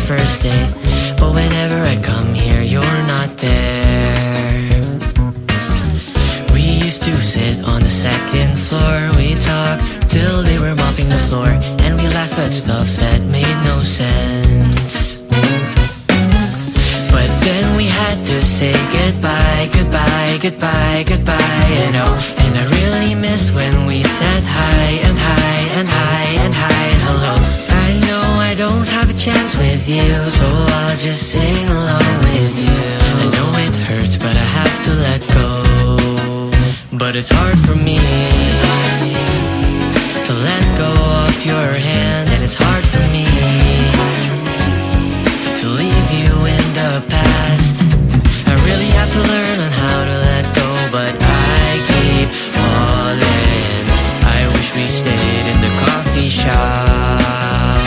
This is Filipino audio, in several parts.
first date, but whenever I come here, you're not there. We used to sit on the second floor, we talk till they were mopping the floor, and we laugh at stuff that made no sense. But then we had to say goodbye, goodbye, goodbye, goodbye, you know. And I really miss when we said hi and hi and hi and hi and hello. I know I don't have a chance with you, so I'll just sing along with you. I know it hurts, but I have to let go. But it's hard for me to let go of your hand, and it's hard for me to leave you in the past. I really have to learn on how to let go, but I keep falling. I wish we stayed in the coffee shop.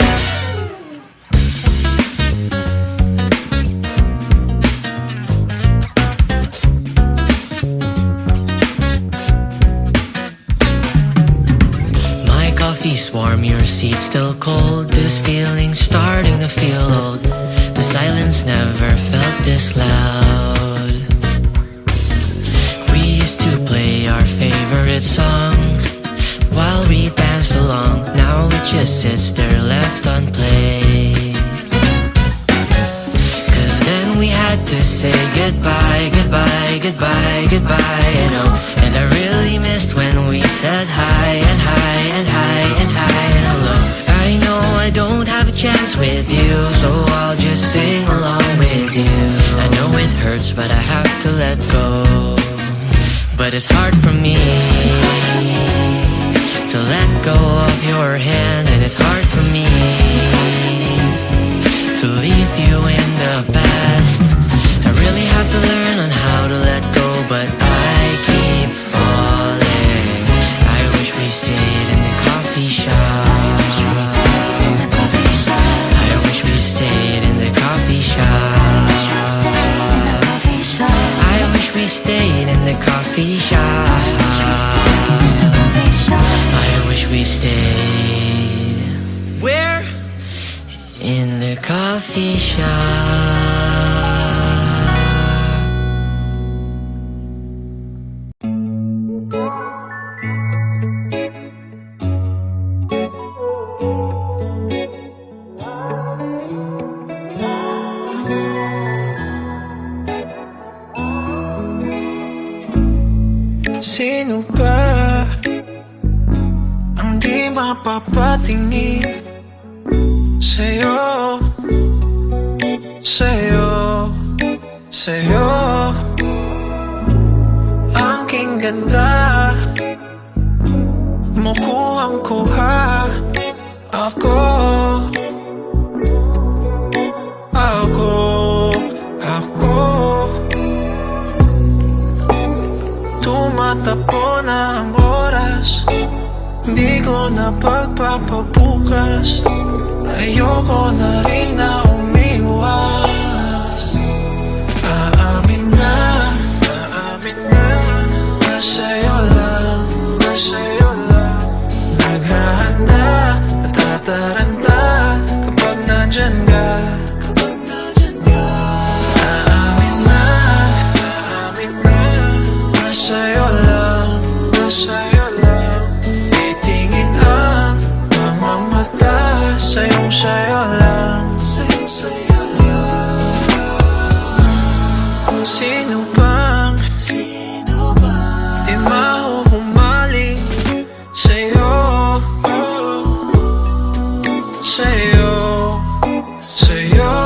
My coffee's warm, your seat's still cold. This feeling's starting to feel old. The silence never felt this loud. We used to play our favorite song while we danced along. Now it just sits there left unplayed. Cause then we had to say goodbye, goodbye, goodbye, goodbye, you know. And I really missed when we said hi and hi and hi and hi and hello. I know I don't have a chance with you, so I'll just sing along with you. I know it hurts, but I have to let go. But it's hard for me to let go of your hand, and it's hard for me to leave you in the past. I really have to learn on how to let go, but I keep falling. I wish we stayed in the coffee shop. I wish we stayed in the coffee shop. I wish we stayed in the coffee shop. I wish we stayed. Where? In the coffee shop. Sino ba ang di mapapatingin sa'yo, sa'yo, sa'yo? Ang king ganda mo, kuhang-kuha ako, ako, ako. Tumatakbo na ang oras, di ko na pagpapabukas. Ayoko na rin na umiwas. Aamin na, na sa'yo lang, na sa'yo lang. Naghahanda, natataranta kapag nandyan ka. Sa'yo lang, sa'yo lang. Titingin ang mga mata, sa'yong sa'yo lang, sa'yong sa'yo lang. Sino bang di mahuhumaling sa'yo, sa'yo, sa'yo?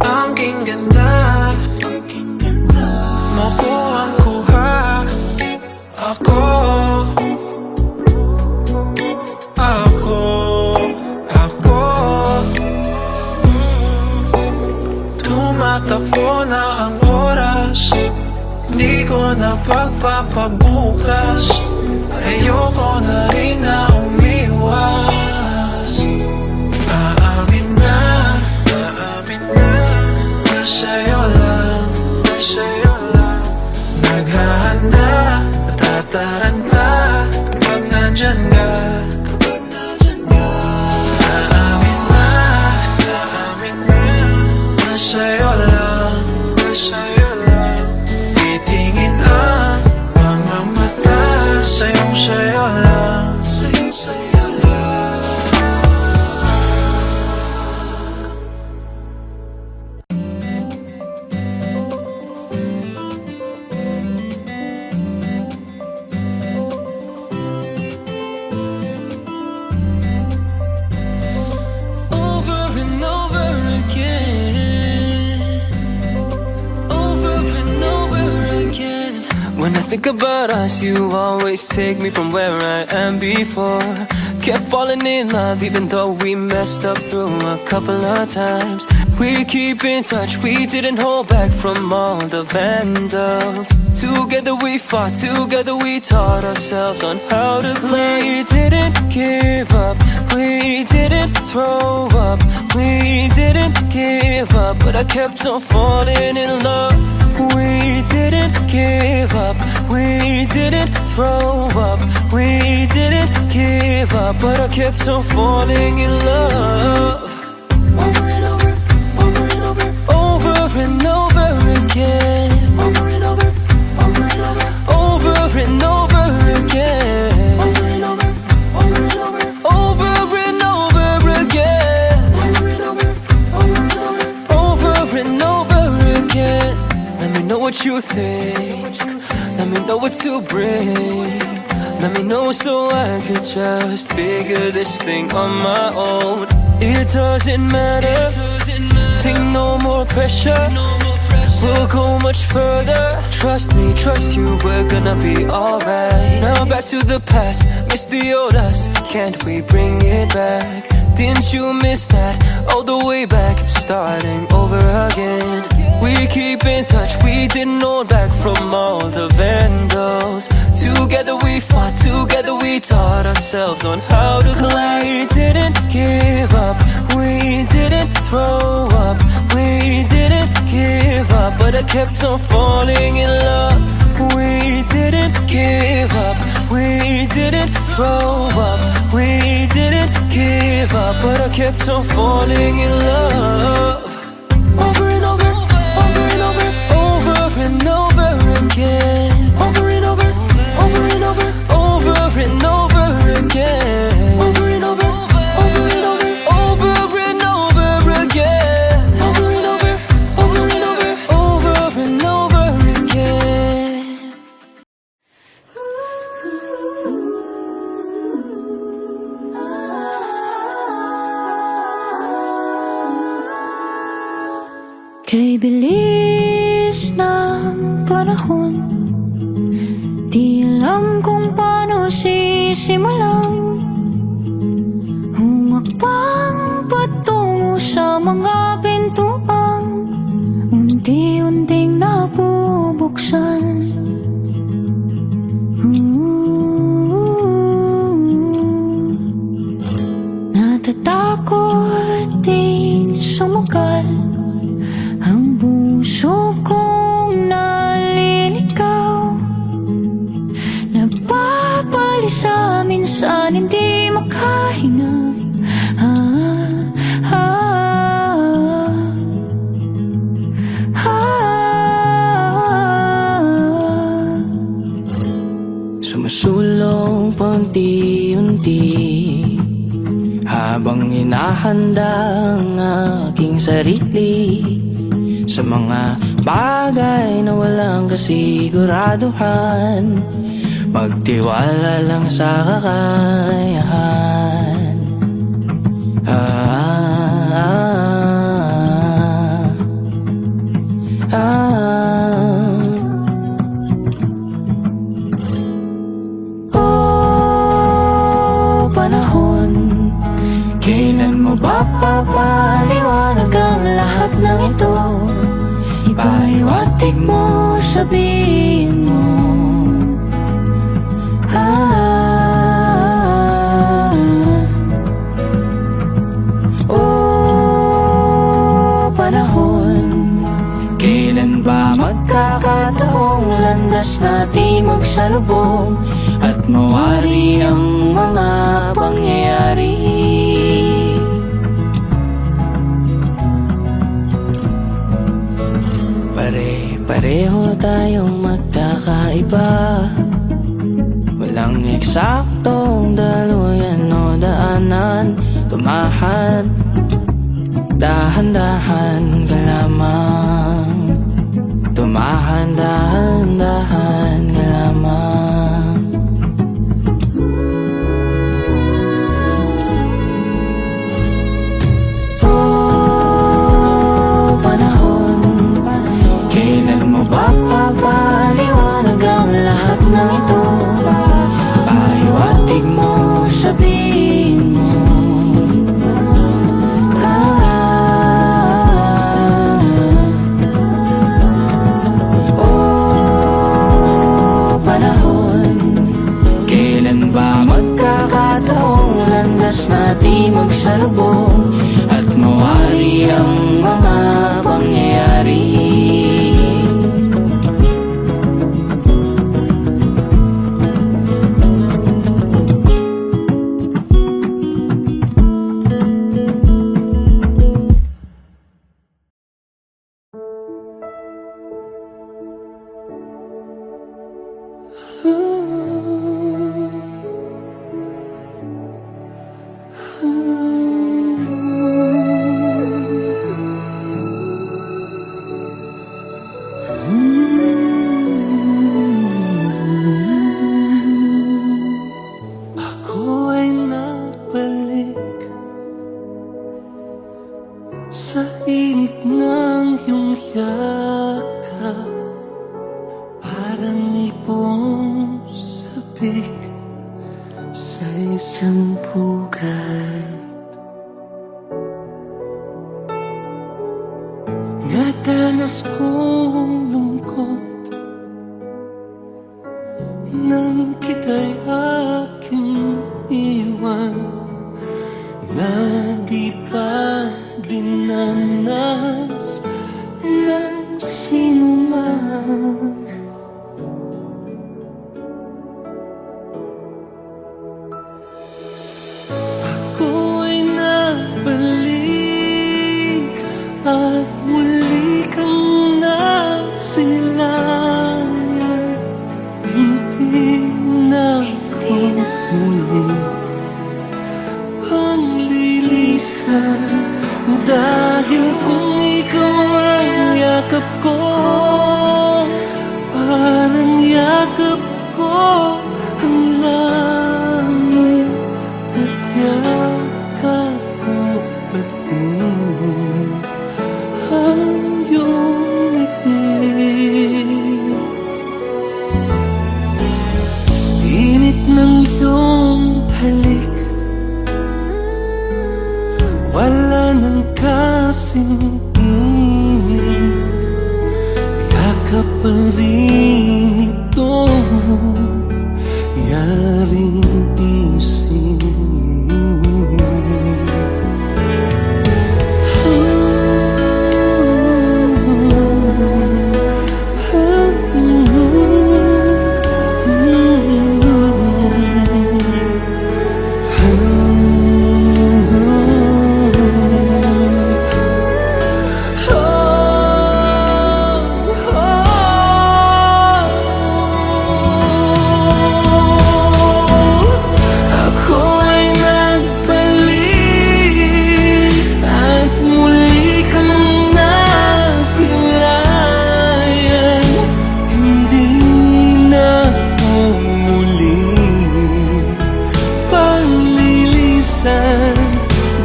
Ang king ganda mo, kuhang-kuha ako, ako, ako. Tumatakbo na ang oras, di ko na pagpapabukas. Ayoko na rin na umiwas. Aamin na, na sa'yo lang, na sa'yo lang. Naghahanda, natataranta kapag nandyan ka. Aamin na, When I think about us, you always take me from where I am before. Kept falling in love even though we messed up through a couple of times. We keep in touch, we didn't hold back from all the vandals. Together we fought, together we taught ourselves on how to play. We didn't give up, we didn't throw up, we didn't give up, but I kept on falling in love. We didn't give up, we didn't throw up, we didn't give up, but I kept on falling in love. Over and over, over and over, over and over again. Over and over, over and over, over and over again. Over and over, over and over, over and over again. Over and over, over and over, over and over again. Let me know what you think. Let me know what to bring. Let me know so I could just figure this thing on my own. It doesn't matter. Think no more pressure. We'll go much further. Trust me, trust you, we're gonna be alright. Now back to the past, miss the old us. Can't we bring it back? Didn't you miss that? All the way back, starting over again. We keep in touch, we didn't hold back from all the vandals. Together we fought, together we taught ourselves on how to play. We didn't give up, we didn't throw up, we didn't give up, but I kept on falling in love. We didn't give up, we didn't throw up, we didn't give up, but I kept on falling in love. Over and over, over and over, over and over again. Over and over, over and over, over and over again. Over and over, over and over, over and over again. Over and over, over and over, over and over again. Kay bilis ng panahon, di alam kung paano sisimulan humakbang patungo sa mga pintuang unti-unting nabubuksan. Natatakot din sumugal ang puso kong naliligaw. Nagpapalisa minsan hindi makahinga. Sumusulong paunti-unti habang hinahanda ang aking sarili sa mga bagay na walang kasiguraduhan. Magtiwala lang sa kakayahan. Oh, panahon, kailan mo ba papaliwanag ang lahat ng ito? Ipaiwatig mo, sabihin mo. Oh, panahon, kailan ba magkakataong landas natin magsalubong at mawari ang mga pangyayari? Pare-pareho tayong magkakaiba. Walang eksaktong daluyan o daanan. Tumahan, dahan-dahan ka lamang. Tumahan, dahan-dahan ka lamang. Oh, panahon, kailan mo ba papaliwanag ang sa init ng iyong yakap, parang ipong sabik sa isang pugad. Nadanas kong lungkot nang kita'y aking iwan, na di pa dinanas ng sinuman. Ako ay nagbalik at muli kang nasilayan. Hindi na ako muli panglilisan, dahil kung ikaw ang yakap ko, parang yakap ko ang langit, at yakap ko pati ang iyong ngiti. Init ng iyong halik, wala nang kasing init, yakap pa rin itong yaring isip.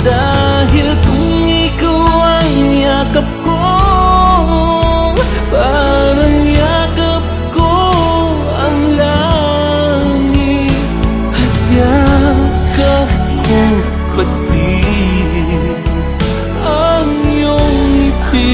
Dahil kung ikaw ang yakap ko, parang yakap ko ang langit, at yakap ko pati ang iyong ngiti.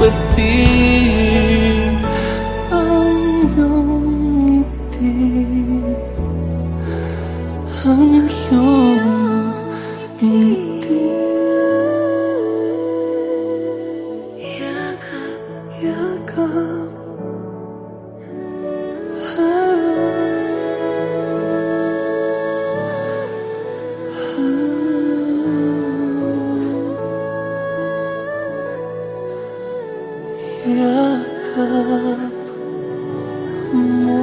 Pati ang iyong ngiti, ang iyong ngiti. Yakap, yakap. Yakap mo.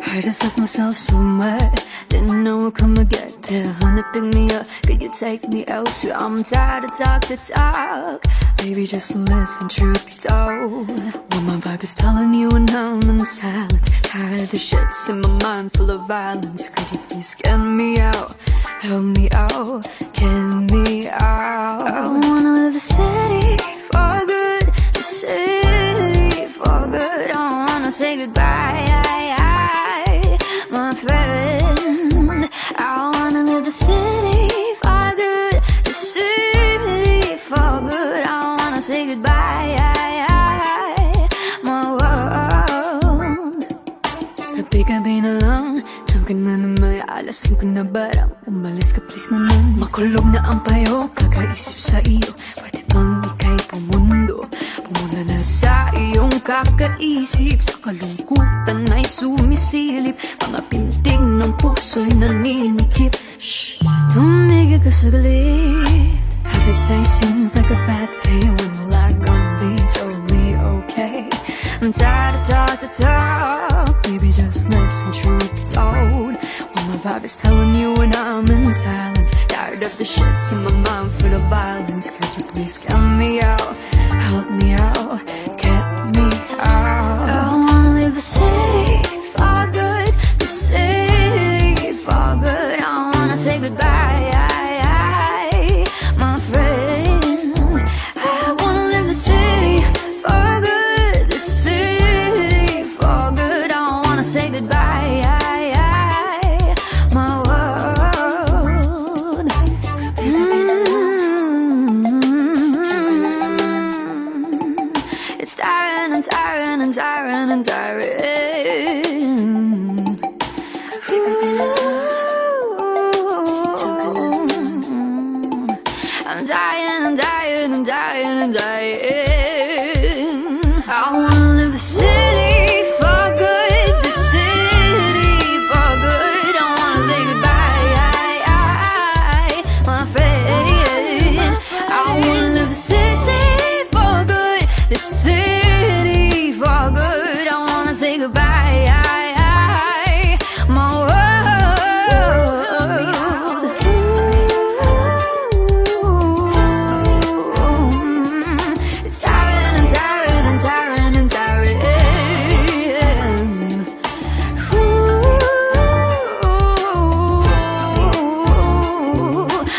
I just left myself somewhere, didn't know I'd come and get there. Honey, pick me up, could you take me elsewhere? I'm tired of talk to talk, baby, just listen, truth be told. When my vibe is telling you and I'm in silence, tired of the shits in my mind full of violence. Could you please get me out, help me out, get me out? I wanna leave the city for good, the city for good. I wanna say goodbye, my friend. I wanna leave the city for good, the city for good. I wanna say goodbye, my world. Gabi-gabi na lang, diyan ka na naman, alasin ko na barang. Umalis ka please naman, makulog na ang payo, kakaisip sa iyo, pwede bang ika'y pumundo? Pumuna na sa iyong kakaisip, sa kalungkutan ay sumisilip, mga pintig ng puso'y naninikip. Shh, tumigil ka saglit. Every day seems like a bad day, when will I gonna be totally okay? I'm tired of talk to talk, baby, just listen, truth be told. When my vibe is telling you and I'm in silence, tired of the shits in my mind full of violence. Could you please get me out, help me out, get me out? I wanna leave the city for good, the city for good. I wanna say goodbye, my friend. I wanna leave the city for good, the city for good. I wanna say goodbye, my world. It's tiring and tiring and tiring and tiring. I'm dying and dying and dying and dying. I wanna leave the city for good, the city for good. I wanna say goodbye, my friend. I wanna leave the city for good, the city for good. I wanna say goodbye, my world. It's tiring and tiring and tiring and tiring.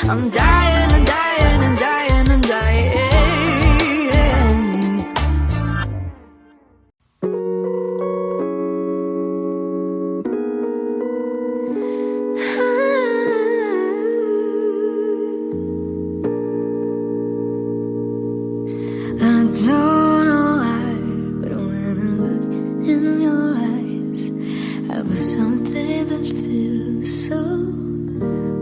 I'm dying and dying and dying and dying. I don't know why, but when I look in your eyes, I feel something that feels so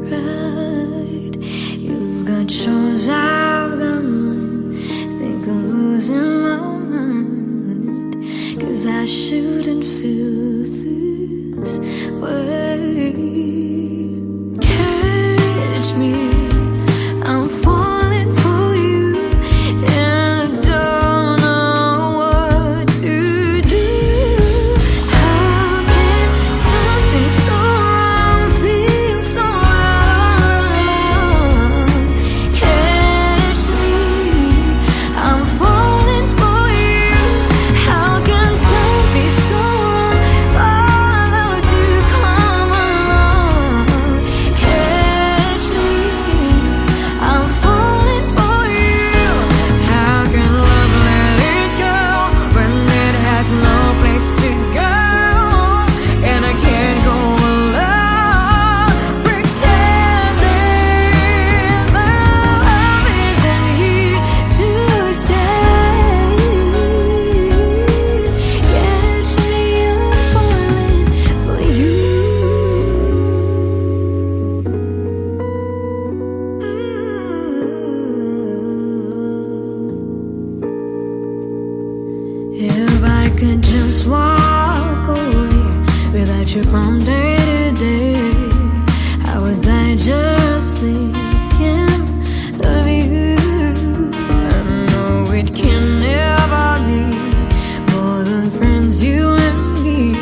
right. You've got yours, I've got mine. Think I'm losing my mind, 'cause I shouldn't feel this way. Catch me, I'm falling for you, and I don't know what to do. How can something so wrong feel so wrong? Catch me, I'm falling for you. How can time be so wrong? Follow to come along. Catch me, I'm falling for you. How can love let it go when it has no place to go? And I can't go alone, pretending that love isn't here to stay. Catch me, I'm falling for you. If I could just walk away without you from day to day, how would I just thinking of you? I know it can never be more than friends, you and me.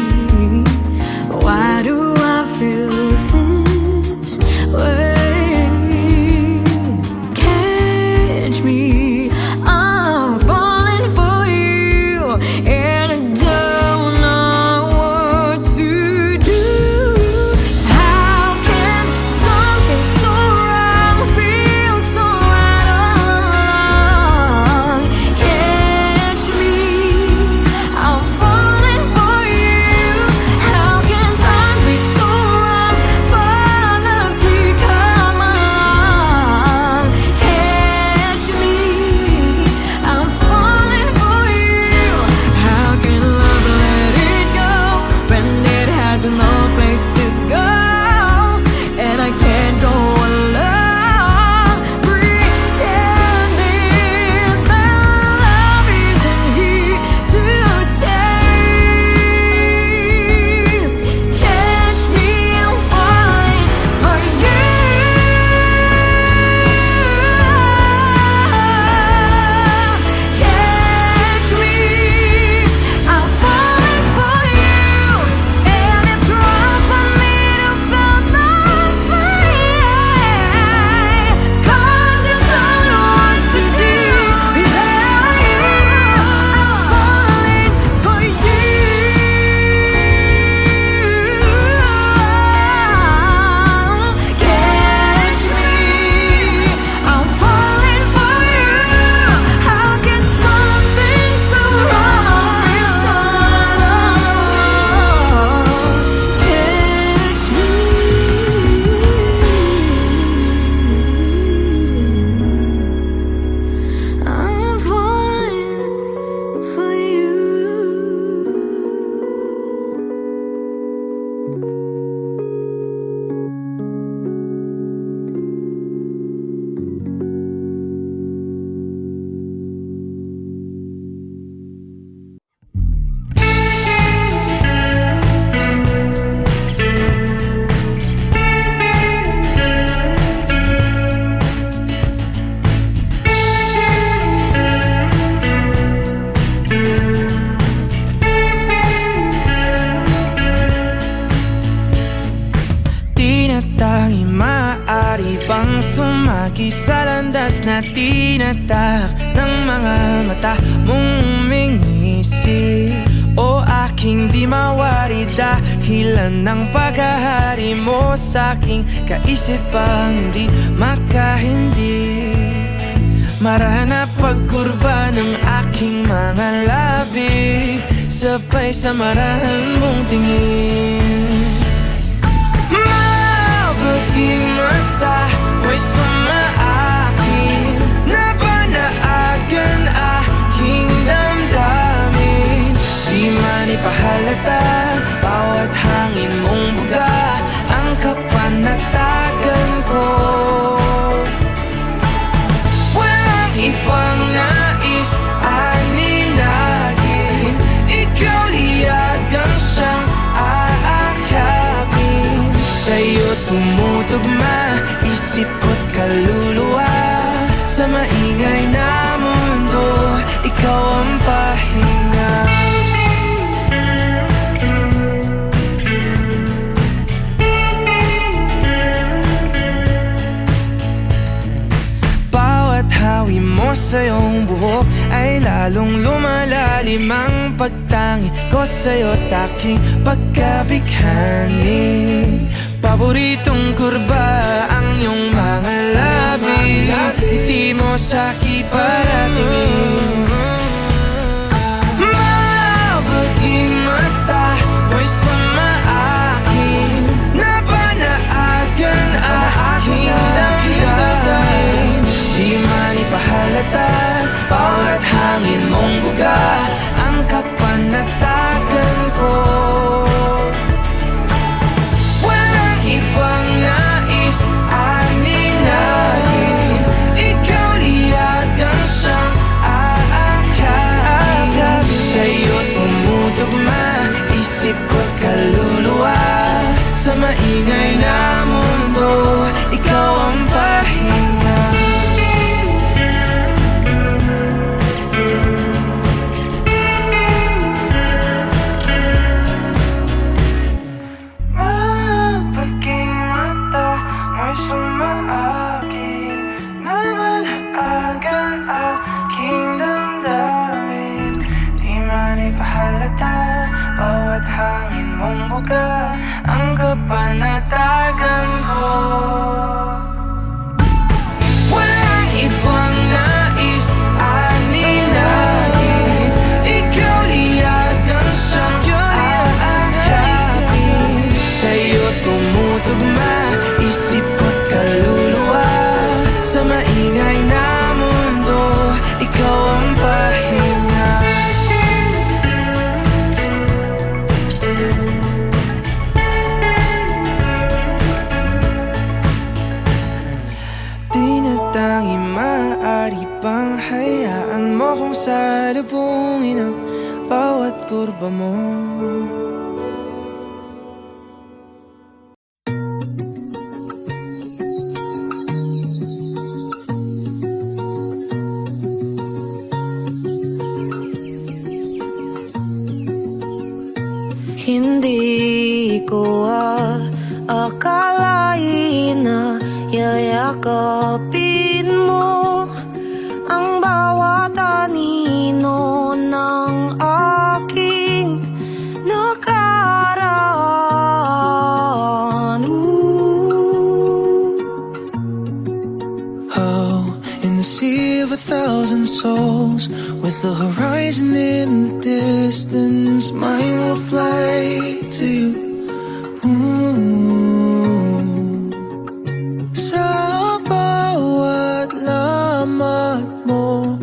na tinatak ng mga mata mong umingisi. O aking di mawari dahilan ng paghahari mo sa'king kaisipang hindi makahindi. Marana pagkurba ng aking mga labi, sabay sa marahan mong tingin. Mabaging mata mo'y sumaakin, nabanaagan aking damdamin. Di man ipahalata, bawat hangin mong buga ang kapanatagan ko. Walang ibang nais aninagin, ikaw liyagang siyang aakapin. Sa'yo tumutugma isip ko't kaluluwa, sa maingay na mundo ikaw ang pahinga. Hawi mo sa iyong buhok ay lalong lumalalim ang pagtangi ko sa'yo't aking pagkabighani. Paboritong kurba ang iyong mga labi, ngiti mo sa'ki paratingin. Mabaging mata mo'y sumaakin, nabanaagan aking damdamin. Di man ipahalata, bawat hangin mong buga ang kapanatagan ko. Walang ibang nais aninagin, ikaw liyagang siyang aakapin. Sa'yo tumutugma isip ko't kaluluwa, sa maingay na mundo ikaw ang pahinga. Bawat hangin mong buga ang kapanatagan ko. Walang ibang nais aninagin, ikaw liyagang siyang aakapin. Sa'yo tumutugma isip ko't kaluluwa, sa maingay na mundo ikaw ang pahinga. Tinatangi maaari bang hayaan mo kung salubungin ang bawat kurba mo? Hindi ko akalain na yayakapin mo ang bawat anino ng aking nakaraan. Oh, in the sea of 1,000 souls, with the horizon in the distance, mine will fly to you. Sa bawat lamat mo,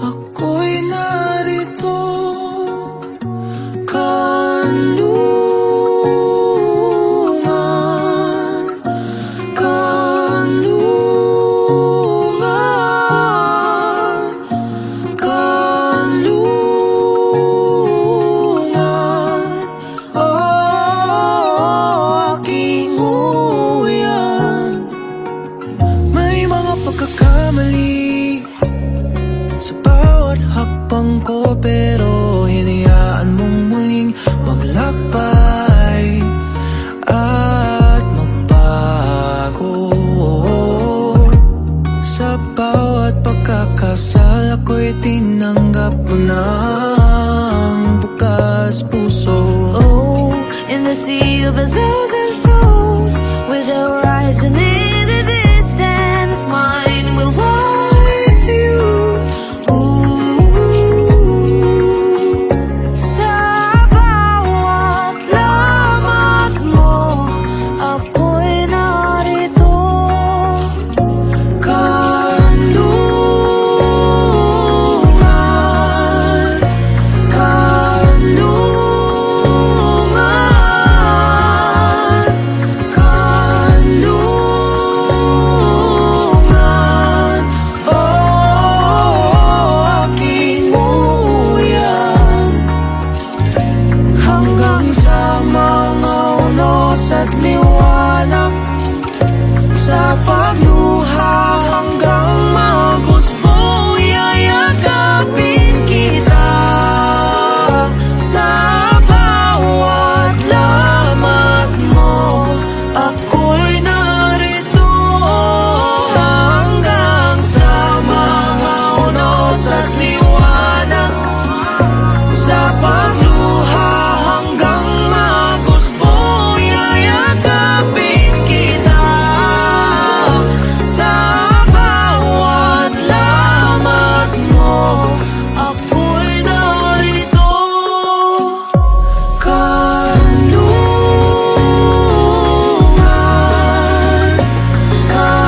ako'y narito. Kanlungan, kanlungan, kanlungan. Oh, aking uyan. May mga pagkakamali sa bawat hakbang ko, pero hinayaan mong muling maglakbay at magbago. Sa bawat mas puso. Oh, in the sea of a thousand souls, with a horizon in the distance, mine will fly to you. Ooh, sa bawat lamat mo, ako'y narito. Kanlungan, kanlungan, kanlungan, oh, aking nguyan. Hanggang sa mga unos at liwanag, sa pagluha hanggang maguspo, yayakapin kita. Sa bawat lamat mo, ako'y narito. Hanggang sa mga unos at liwanag, sa pagluha hanggang maguspo, yayakapin kita. Sa bawat lamat mo, ako'y narito. Kanlungan, kanlungan,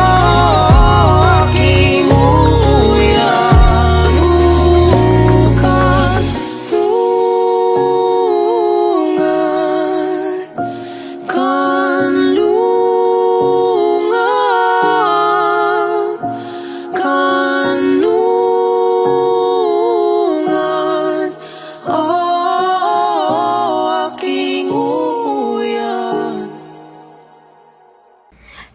kanlungan, oh, aking nguyan. Kanlungan, kanlungan, kanlungan, oh, aking nguyan.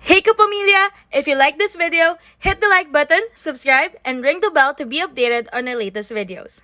Hey Kapamilya! If you like this video, hit the like button, subscribe, and ring the bell to be updated on our latest videos.